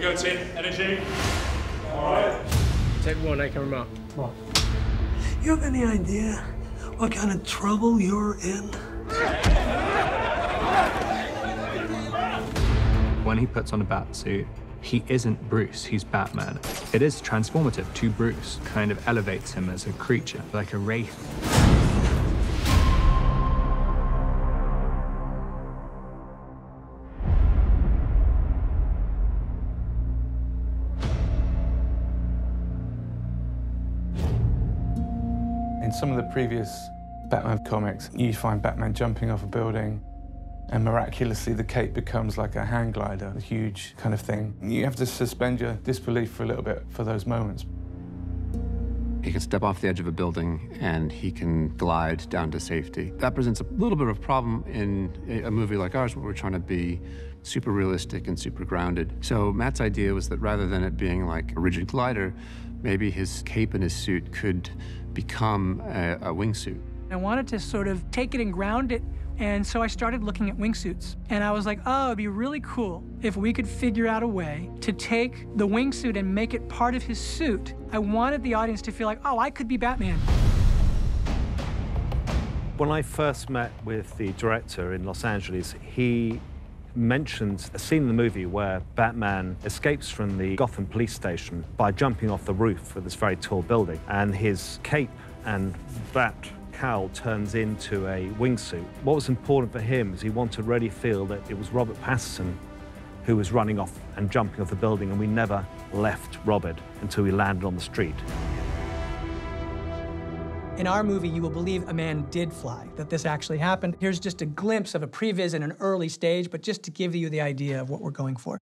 go, team. Energy. All right. Take one, I can remark. What? You have any idea what kind of trouble you're in? When he puts on a bat suit, he isn't Bruce, he's Batman. It is transformative to Bruce, kind of elevates him as a creature, like a wraith. In some of the previous Batman comics, you find Batman jumping off a building, and miraculously the cape becomes like a hang glider, a huge kind of thing. You have to suspend your disbelief for a little bit for those moments. He can step off the edge of a building and he can glide down to safety. That presents a little bit of a problem in a movie like ours where we're trying to be super realistic and super grounded. So Matt's idea was that rather than it being like a rigid glider, maybe his cape and his suit could become a wingsuit. I wanted to sort of take it and ground it, and so I started looking at wingsuits. And I was like, oh, it'd be really cool if we could figure out a way to take the wingsuit and make it part of his suit. I wanted the audience to feel like, oh, I could be Batman. When I first met with the director in Los Angeles, he mentioned a scene in the movie where Batman escapes from the Gotham police station by jumping off the roof of this very tall building, and his cape and bat cowl turns into a wingsuit. What was important for him is he wanted to really feel that it was Robert Pattinson who was running off and jumping off the building, and we never left Robert until we landed on the street. In our movie, you will believe a man did fly, that this actually happened. Here's just a glimpse of a previs in an early stage, but just to give you the idea of what we're going for.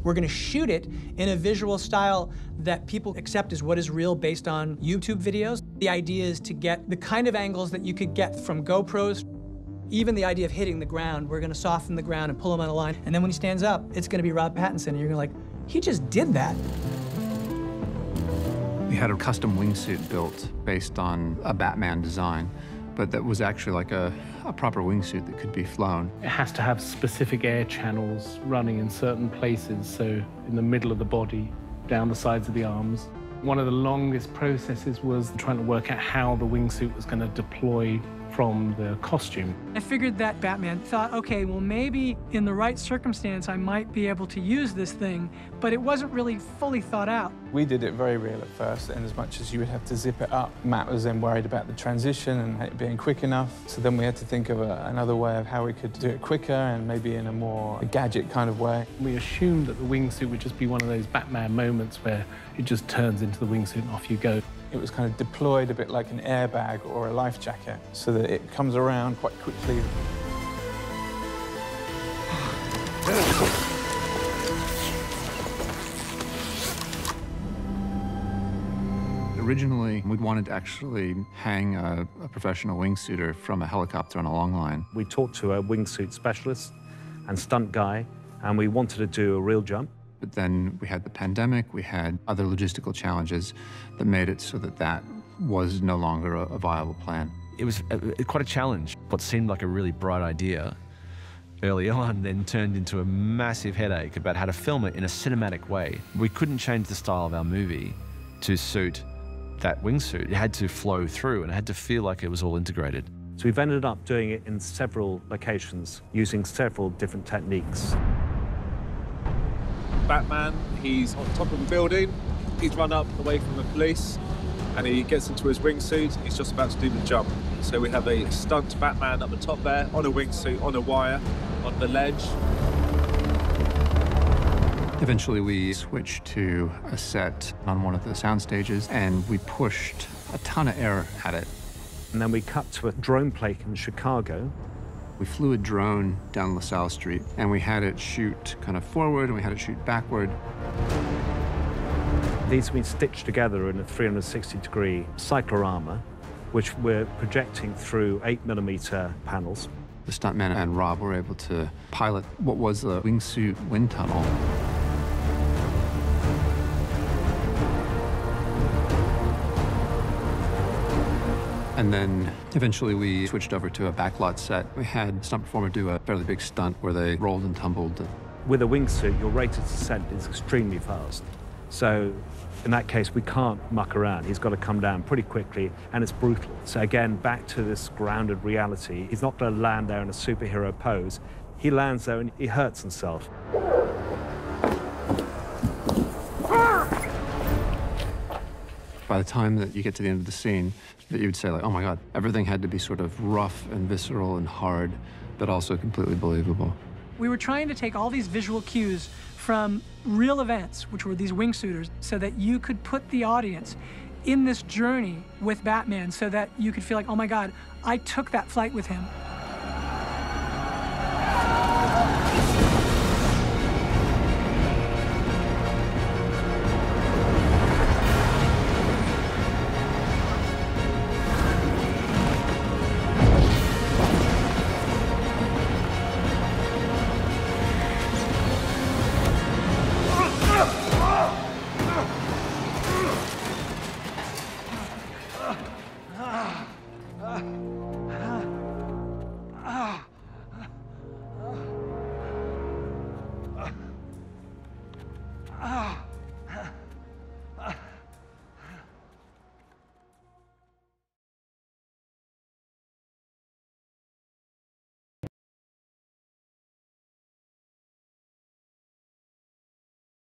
We're gonna shoot it in a visual style that people accept as what is real based on YouTube videos. The idea is to get the kind of angles that you could get from GoPros. Even the idea of hitting the ground, we're gonna soften the ground and pull him on a line, and then when he stands up, it's gonna be Rob Pattinson, and you're gonna like, he just did that. We had a custom wingsuit built based on a Batman design, but that was actually like a proper wingsuit that could be flown. It has to have specific air channels running in certain places, so in the middle of the body, down the sides of the arms. One of the longest processes was trying to work out how the wingsuit was going to deploy from the costume. I figured that Batman thought, okay, well, maybe in the right circumstance, I might be able to use this thing, but it wasn't really fully thought out. We did it very real at first, and as much as you would have to zip it up, Matt was then worried about the transition and it being quick enough. So then we had to think of another way of how we could do it quicker and maybe in a more gadget kind of way. We assumed that the wingsuit would just be one of those Batman moments where it just turns into the wingsuit and off you go. It was kind of deployed a bit like an airbag or a life jacket, so that it comes around quite quickly. Originally, we wanted to actually hang a professional wingsuiter from a helicopter on a long line. We talked to a wingsuit specialist and stunt guy, and we wanted to do a real jump. But then we had the pandemic, we had other logistical challenges that made it so that that was no longer a viable plan. It was quite a challenge. What seemed like a really bright idea early on then turned into a massive headache about how to film it in a cinematic way. We couldn't change the style of our movie to suit that wingsuit. It had to flow through and it had to feel like it was all integrated. So we've ended up doing it in several locations, using several different techniques. Batman, he's on top of a building, he's run up away from the police, and he gets into his wingsuit, he's just about to do the jump. So we have a stunt Batman up the top there, on a wingsuit, on a wire, on the ledge. Eventually we switched to a set on one of the sound stages, and we pushed a ton of air at it. And then we cut to a drone plate in Chicago. We flew a drone down LaSalle Street, and we had it shoot kind of forward, and we had it shoot backward. These have been stitched together in a 360-degree cyclorama, which we're projecting through 8mm panels. The stuntman and Rob were able to pilot what was the wingsuit wind tunnel. And then eventually we switched over to a backlot set. We had a stunt performer do a fairly big stunt where they rolled and tumbled With a wingsuit, your rate of descent is extremely fast. So in that case, we can't muck around. He's got to come down pretty quickly, and it's brutal. So again, back to this grounded reality. He's not going to land there in a superhero pose. He lands there and he hurts himself. By the time that you get to the end of the scene, that you would say, like, oh my God, everything had to be sort of rough and visceral and hard, but also completely believable. We were trying to take all these visual cues from real events, which were these wingsuiters, so that you could put the audience in this journey with Batman, so that you could feel like, oh my God, I took that flight with him. Ah!